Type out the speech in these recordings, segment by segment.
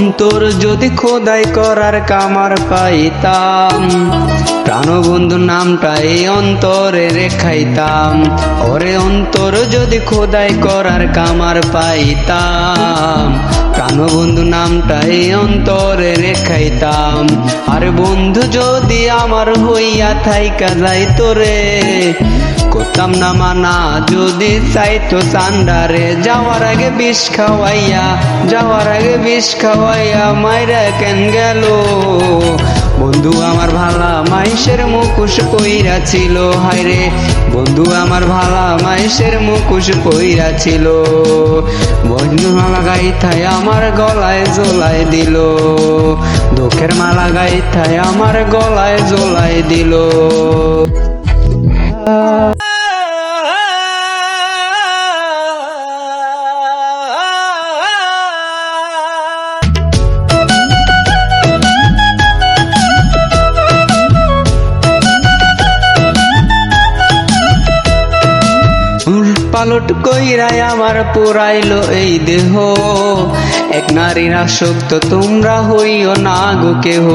অন্তর যদি খোদাই করার কামার পাইতাম, প্রাণবন্ধু নামটা এই অন্তরে রেখাইতাম। ওরে অন্তর যদি খোদাই করার কামার পাইতাম, প্রাণবন্ধু নামটা এই অন্তরে রেখাইতাম। আর বন্ধু যদি আমার হইয়া থাইকা যাইতো রে, করতাম না মানা যদি চাইতো চান্ডারে। যাওয়ার আগে বিষ খাওয়াইয়া, যাওয়ার আগে বিষ খাওয়াইয়া মাইরা কেন গেল। বন্ধু আমার ভালা মাইশের মুখোশ পইরা ছিল, হায়রে বন্ধু আমার ভালা মাইশের মুখোশ পইরা ছিল। বন্ধু মালা গাইথায় আমার গলায় জোলাই দিল, দুঃখের মালা গাইথায় আমার গলায় জোলাই দিল। পালট কইরাই আমার পুরাইলো এই দেহ, এক নারীর আসক্ত তোমরা হইও না গো কেহ।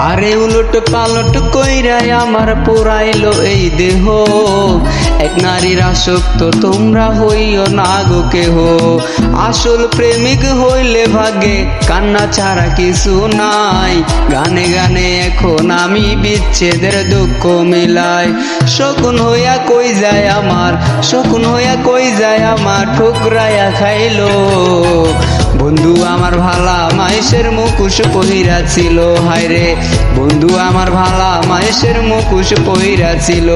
আরে উলট পালট কইরাই আমার পুরাইলো এই দেহ, এক নারীর আসক্ত তোমরা হইও না গো কেহ। আসল প্রেমিক হইলে ভাগে কান্না ছাড়া কিছু নাই, গানে গানে এখন আমি বিচ্ছেদের দুঃখ মিলাই। শকুন হইয়া কই যায় আমার, শকুন হইয়া কই যায় আমার ঠুকরাইয়া খাইলো। বন্ধু আমার ভালা মাইশের মুখোশ পহিরা ছিল, হায়রে বন্ধু আমার ভালা মাইশের মুখোশ পহিরা ছিল।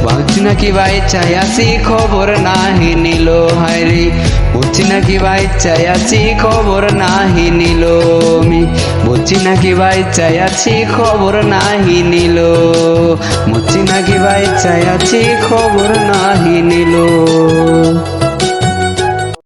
বাঁচি নাকি বাচ্চায় আছি খবর নাহি নিল, হায়রে বুঝছি নাকি বাচ্চায় আছি খবর নাহি নিল। আমি বুঝছি নাকি বাচ্চায় আছি খবর নাহি নিল, বুঝছি নাকি বাচ্চায় আছি খবর নাহি নিল।